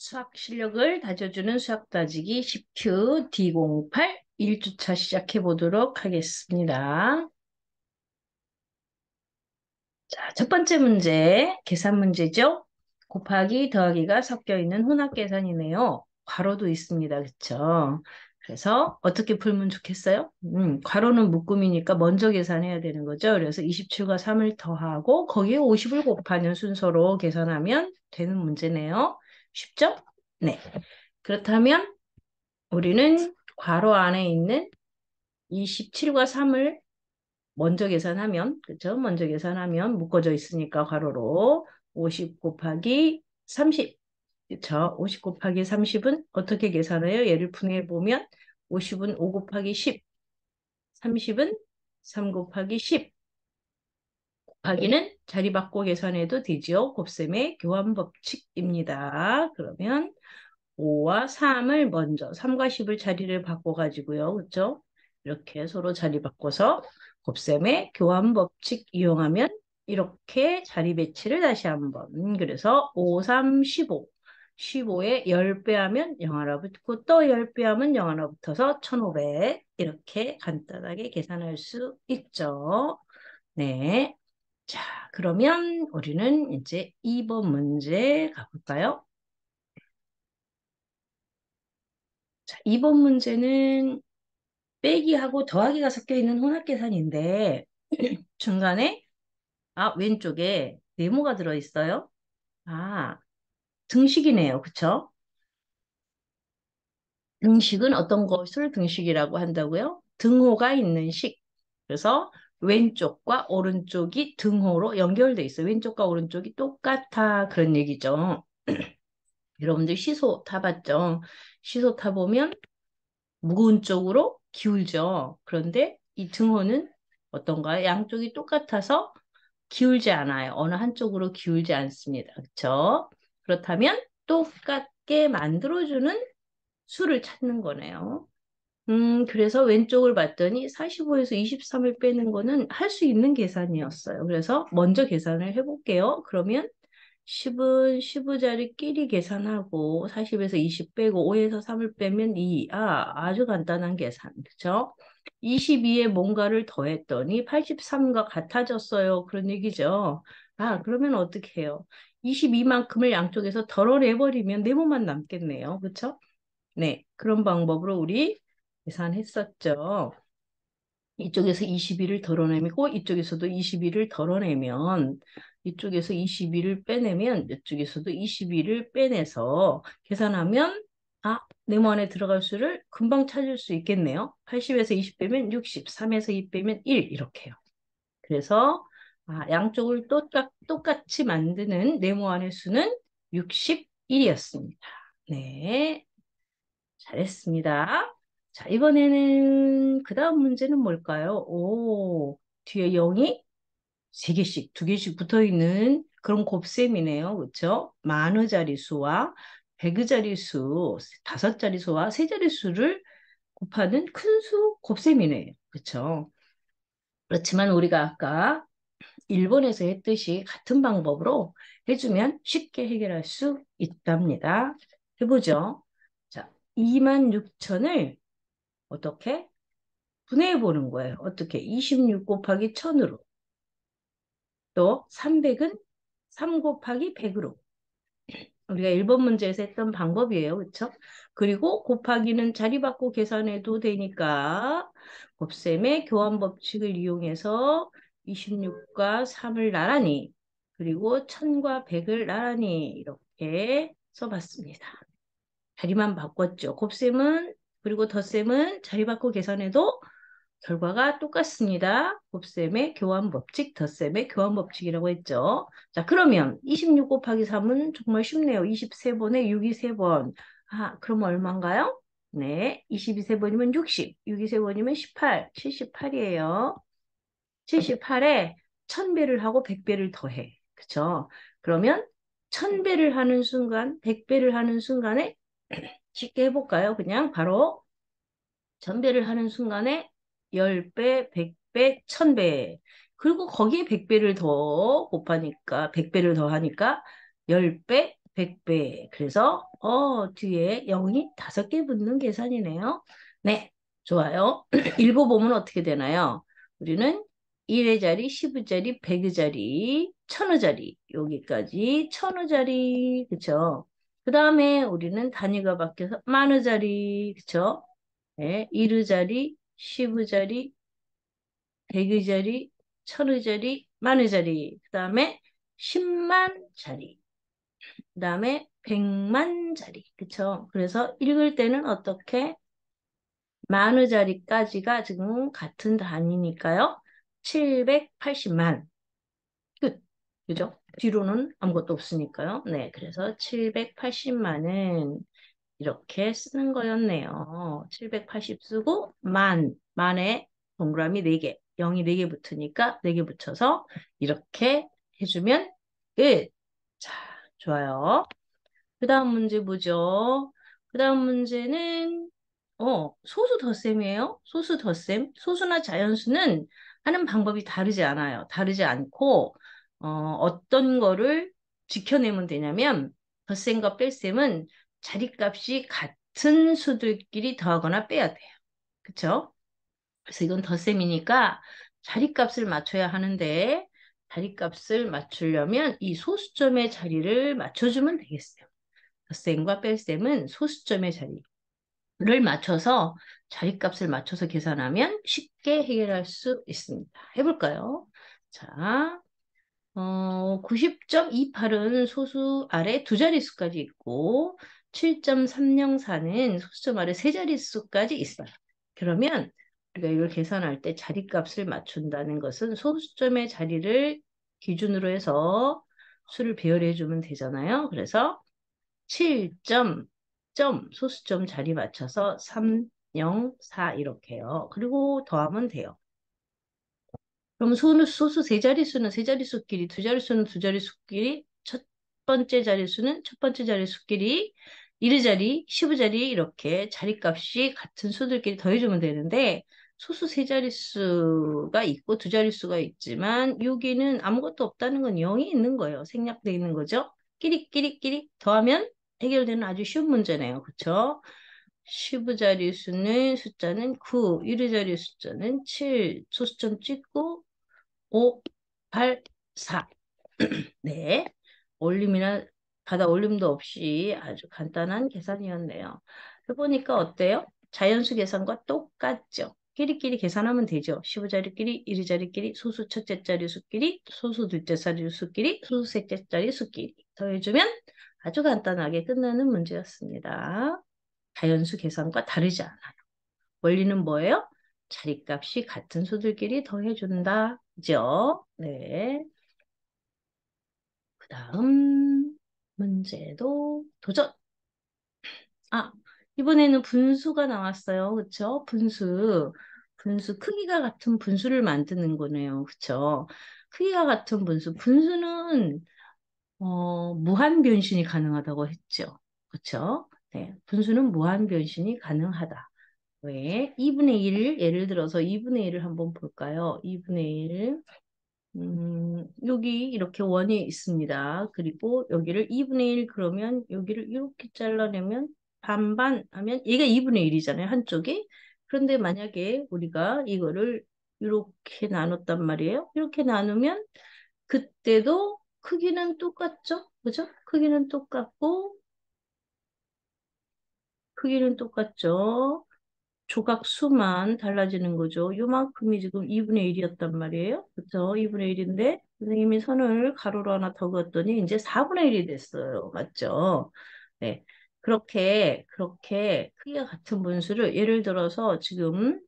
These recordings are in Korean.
수학 실력을 다져주는 수학 따지기 10Q D08 1주차 시작해 보도록 하겠습니다. 자, 첫 번째 문제, 계산 문제죠? 곱하기 더하기가 섞여 있는 혼합 계산이네요. 괄호도 있습니다. 그쵸? 그래서 어떻게 풀면 좋겠어요? 괄호는 묶음이니까 먼저 계산해야 되는 거죠. 그래서 27과 3을 더하고 거기에 50을 곱하는 순서로 계산하면 되는 문제네요. 쉽죠? 네. 그렇다면 우리는 괄호 안에 있는 27과 3을 먼저 계산하면, 그죠? 먼저 계산하면 묶어져 있으니까 괄호로 50 곱하기 30, 그쵸? 50 곱하기 30은 어떻게 계산해요? 얘를 분해해보면 50은 5 곱하기 10, 30은 3 곱하기 10, 곱하기는 자리 바꿔 계산해도 되죠. 곱셈의 교환 법칙입니다. 그러면 5와 3을 먼저 3과 10을 자리를 바꿔가지고요. 그렇죠? 이렇게 서로 자리 바꿔서 곱셈의 교환 법칙 이용하면 이렇게 자리 배치를 다시 한번. 그래서 5, 3, 15. 15에 10배 하면 0 하나 붙고 또 10배 하면 0 하나 붙어서 1500. 이렇게 간단하게 계산할 수 있죠. 네. 자, 그러면 우리는 이제 2번 문제 가볼까요? 자, 2번 문제는 빼기하고 더하기가 섞여 있는 혼합계산인데 중간에 왼쪽에 네모가 들어있어요. 아, 등식이네요. 그쵸? 등식은 어떤 것을 등식이라고 한다고요? 등호가 있는 식. 그래서 왼쪽과 오른쪽이 등호로 연결돼 있어요. 왼쪽과 오른쪽이 똑같아. 그런 얘기죠. 여러분들 시소 타봤죠? 시소 타보면 무거운 쪽으로 기울죠. 그런데 이 등호는 어떤가요? 양쪽이 똑같아서 기울지 않아요. 어느 한쪽으로 기울지 않습니다. 그렇죠? 그렇다면 똑같게 만들어주는 수를 찾는 거네요. 그래서 왼쪽을 봤더니 45에서 23을 빼는 거는 할 수 있는 계산이었어요. 그래서 먼저 계산을 해볼게요. 그러면 10은 15자리끼리 계산하고 40에서 20 빼고 5에서 3을 빼면 2. 아주 간단한 계산. 그죠? 22에 뭔가를 더했더니 83과 같아졌어요. 그런 얘기죠. 그러면 어떻게 해요? 22만큼을 양쪽에서 덜어내버리면 네모만 남겠네요. 그쵸? 네. 그런 방법으로 우리 계산했었죠. 이쪽에서 22를 덜어내고 이쪽에서도 22를 덜어내면 이쪽에서 22를 빼내면 이쪽에서도 22를 빼내서 계산하면 네모 안에 들어갈 수를 금방 찾을 수 있겠네요. 80에서 20 빼면 60, 3에서 2 빼면 1 이렇게요. 그래서 양쪽을 똑같이 만드는 네모 안의 수는 61이었습니다. 네, 잘했습니다. 자, 이번에는 그 다음 문제는 뭘까요? 뒤에 0이 3개씩, 2개씩 붙어 있는 그런 곱셈이네요. 그렇죠? 만의 자릿수와 백의 자릿수, 5자릿수와 3자릿수를 곱하는 큰 수 곱셈이네요. 그렇죠? 그렇지만 우리가 아까 1번에서 했듯이 같은 방법으로 해주면 쉽게 해결할 수 있답니다. 해보죠. 자, 26,000을 어떻게? 분해해 보는 거예요. 어떻게? 26 곱하기 1000으로. 또 300은 3 곱하기 100으로. 우리가 1번 문제에서 했던 방법이에요. 그렇죠? 그리고 곱하기는 자리 바꿔 계산해도 되니까 곱셈의 교환 법칙을 이용해서 26과 3을 나란히 그리고 1000과 100을 나란히 이렇게 써봤습니다. 자리만 바꿨죠. 곱셈은 그리고 덧셈은 자리 바꿔 계산해도 결과가 똑같습니다. 곱셈의 교환 법칙, 덧셈의 교환 법칙이라고 했죠. 자, 그러면 26 곱하기 3은 정말 쉽네요. 23번에 6이 3번. 그럼 얼마인가요? 네, 22 3번이면 60, 6이 3번이면 18, 78이에요. 78에 1000배를 하고 100배를 더해. 그쵸? 그러면 1000배를 하는 순간, 100배를 하는 순간에 쉽게 해볼까요? 그냥 바로 전배를 하는 순간에 10배, 100배, 1000배. 그리고 거기에 100배를 더 곱하니까, 100배를 더 하니까 10배, 100배. 그래서 뒤에 0이 5개 붙는 계산이네요. 네, 좋아요. 읽어보면 어떻게 되나요? 우리는 1의 자리, 10의 자리, 100의 자리, 1000의 자리, 여기까지 1000의 자리, 그쵸? 그 다음에 우리는 단위가 바뀌어서 만의 자리, 그쵸? 네, 1의 자리, 10의 자리, 100의 자리, 1000의 자리, 만의 자리, 그 다음에 10만 자리. 그 다음에 100만 자리. 그쵸? 그래서 읽을 때는 어떻게? 만의 자리까지가 지금 같은 단위니까요. 780만. 끝. 그죠? 뒤로는 아무것도 없으니까요. 네. 그래서 780만은 이렇게 쓰는 거였네요. 780 쓰고 만에 동그라미 4개, 0이 4개 붙으니까 4개 붙여서 이렇게 해주면 끝. 자, 좋아요. 그 다음 문제 보죠. 그 다음 문제는, 소수 덧셈이에요. 소수 덧셈. 소수나 자연수는 하는 방법이 다르지 않아요. 다르지 않고, 어떤 거를 지켜내면 되냐면, 덧셈과 뺄셈은 자리값이 같은 수들끼리 더하거나 빼야 돼요. 그쵸? 그래서 이건 덧셈이니까 자리값을 맞춰야 하는데, 자리값을 맞추려면 이 소수점의 자리를 맞춰주면 되겠어요. 덧셈과 뺄셈은 소수점의 자리를 맞춰서 자리값을 맞춰서 계산하면 쉽게 해결할 수 있습니다. 해볼까요? 자, 90.28은 소수 아래 두 자릿수까지 있고 7.304는 소수점 아래 세 자릿수까지 있어요. 그러면 우리가 이걸 계산할 때 자리값을 맞춘다는 것은 소수점의 자리를 기준으로 해서 수를 배열해 주면 되잖아요. 그래서 7점, 소수점 자리 맞춰서 3, 0, 4 이렇게요. 그리고 더하면 돼요. 그럼 소수 세 자릿수는 세 자릿수끼리, 두 자릿수는 두 자릿수끼리, 첫 번째 자릿수는 첫 번째 자릿수끼리, 1의 자리, 10의 자리 이렇게 자리값이 같은 수들끼리 더해주면 되는데 소수 세 자릿수가 있고 두 자릿수가 있지만 여기는 아무것도 없다는 건 0이 있는 거예요. 생략되어 있는 거죠. 끼리 더하면 해결되는 아주 쉬운 문제네요. 그쵸? 10의 자릿수는 숫자는 9, 1의 자리 숫자는 7, 소수점 찍고 5, 8, 4. 네. 올림이나 바다 올림도 없이 아주 간단한 계산이었네요. 해보니까 어때요? 자연수 계산과 똑같죠? 끼리끼리 계산하면 되죠. 15자리끼리, 1자리끼리, 소수 첫째 자리 수끼리, 소수 둘째 자리 수끼리, 소수 셋째 자리 수끼리 더해주면 아주 간단하게 끝나는 문제였습니다. 자연수 계산과 다르지 않아요. 원리는 뭐예요? 자리값이 같은 수들끼리 더해준다. 그죠? 네. 그 다음 문제도 도전. 아, 이번에는 분수가 나왔어요. 그쵸? 분수. 분수 크기가 같은 분수를 만드는 거네요. 그쵸? 크기가 같은 분수. 분수는 무한 변신이 가능하다고 했죠. 그쵸? 네. 분수는 무한 변신이 가능하다. 왜? 2분의 1, 예를 들어서 2분의 1을 한번 볼까요? 2분의 1. 여기 이렇게 원이 있습니다. 그리고 여기를 2분의 1 그러면 여기를 이렇게 잘라내면 반반 하면 얘가 2분의 1이잖아요. 한쪽이. 그런데 만약에 우리가 이거를 이렇게 나눴단 말이에요. 이렇게 나누면 그때도 크기는 똑같죠? 그죠? 크기는 똑같죠? 조각 수만 달라지는 거죠. 요만큼이 지금 2분의 1이었단 말이에요. 그쵸? 2분의 1인데 선생님이 선을 가로로 하나 더 그었더니 이제 4분의 1이 됐어요. 맞죠? 네. 그렇게 크기가 같은 분수를 예를 들어서 지금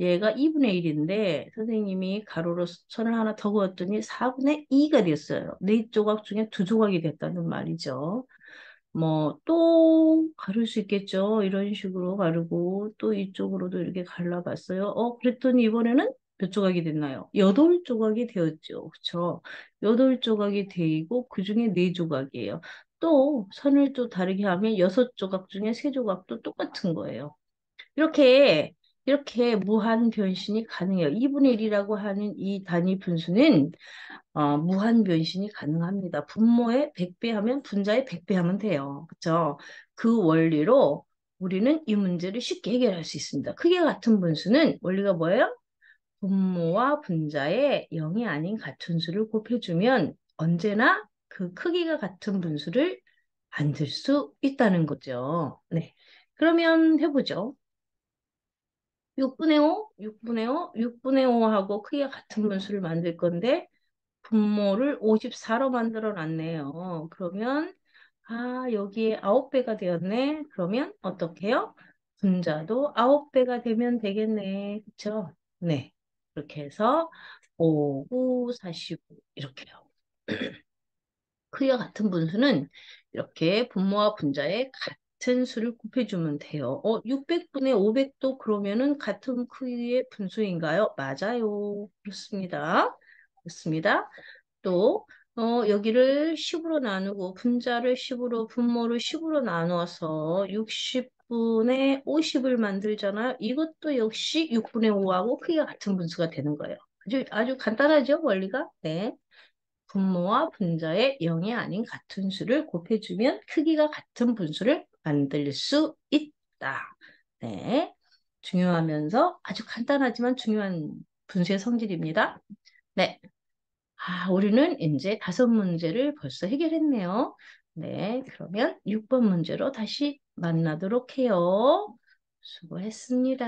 얘가 2분의 1인데 선생님이 가로로 선을 하나 더 그었더니 4분의 2가 됐어요. 네 조각 중에 두 조각이 됐다는 말이죠. 뭐, 또 가를 수 있겠죠. 이런 식으로 가르고, 또 이쪽으로도 이렇게 갈라봤어요. 그랬더니 이번에는 몇 조각이 됐나요? 8조각이 되었죠. 그쵸? 8조각이 되고, 그 중에 4조각이에요. 또, 선을 또 다르게 하면 6조각 중에 3조각도 똑같은 거예요. 이렇게, 이렇게 무한 변신이 가능해요. 2분의 1이라고 하는 이 단위 분수는 무한 변신이 가능합니다. 분모의 100배 하면 분자의 100배 하면 돼요. 그렇죠? 그 원리로 우리는 이 문제를 쉽게 해결할 수 있습니다. 크기가 같은 분수는 원리가 뭐예요? 분모와 분자의 0이 아닌 같은 수를 곱해주면 언제나 그 크기가 같은 분수를 만들 수 있다는 거죠. 네. 그러면 해보죠. 6분의 5, 6분의 5, 6분의 5하고 크기가 같은 분수를 만들 건데 분모를 54로 만들어 놨네요. 그러면 여기에 9배가 되었네. 그러면 어떻게 해요? 분자도 9배가 되면 되겠네. 그쵸? 네. 그렇게 해서 5, 9, 45 이렇게요. 크기가 같은 분수는 이렇게 분모와 분자의 같은 수를 곱해주면 돼요. 600분의 500도 그러면은 같은 크기의 분수인가요? 맞아요. 그렇습니다. 그렇습니다. 또 여기를 10으로 나누고 분자를 10으로 분모를 10으로 나눠서 60분의 50을 만들잖아요. 이것도 역시 6분의 5하고 크기가 같은 분수가 되는 거예요. 아주 간단하죠, 원리가? 네. 분모와 분자의 0이 아닌 같은 수를 곱해주면 크기가 같은 분수를 만들 수 있다. 네. 중요하면서 아주 간단하지만 중요한 분수의 성질입니다. 네. 우리는 이제 5문제를 벌써 해결했네요. 네, 그러면 6번 문제로 다시 만나도록 해요. 수고했습니다.